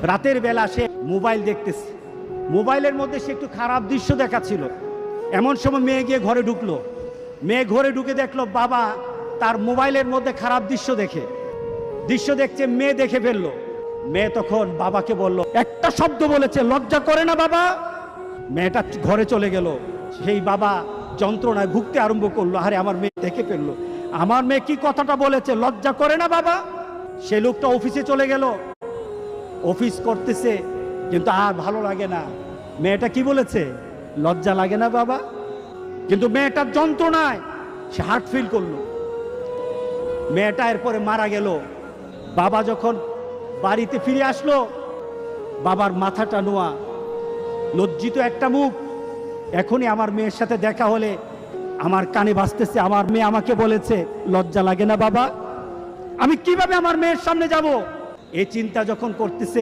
রাতের বেলা সে মোবাইল দেখতেছে, মোবাইলের মধ্যে সে একটু খারাপ দৃশ্য দেখাচ্ছিল। এমন সময় মেয়ে গিয়ে ঘরে ঢুকলো। মেয়ে ঘরে ঢুকে দেখলো বাবা তার মোবাইলের মধ্যে খারাপ দৃশ্য দেখছে, মেয়ে দেখে ফেললো। মেয়ে তখন বাবাকে বলল, একটা শব্দ বলেছে, লজ্জা করে না বাবা? মেয়েটা ঘরে চলে গেল। সেই বাবা যন্ত্রণায় ভুগতে আরম্ভ করলো, আরে আমার মেয়ে দেখে ফেললো, আমার মেয়ে কি কথাটা বলেছে, লজ্জা করে না বাবা? সে লোকটা অফিসে চলে গেল, অফিস করতেছে, কিন্তু আর ভালো লাগে না। মেয়েটা কি বলেছে, লজ্জা লাগে না বাবা? কিন্তু মেয়েটার যন্ত্রণায় সে হার্ট ফিল করলো। মেয়েটা এরপরে মারা গেল। বাবা যখন বাড়িতে ফিরে আসলো, বাবার মাথাটা নোয়া, লজ্জিত একটা মুখ। এখনই আমার মেয়ের সাথে দেখা হলে আমার কানে বাজতেছে, আমার মেয়ে আমাকে বলেছে, লজ্জা লাগে না বাবা? আমি কিভাবে আমার মেয়ের সামনে যাব? এই চিন্তা যখন করতেছে,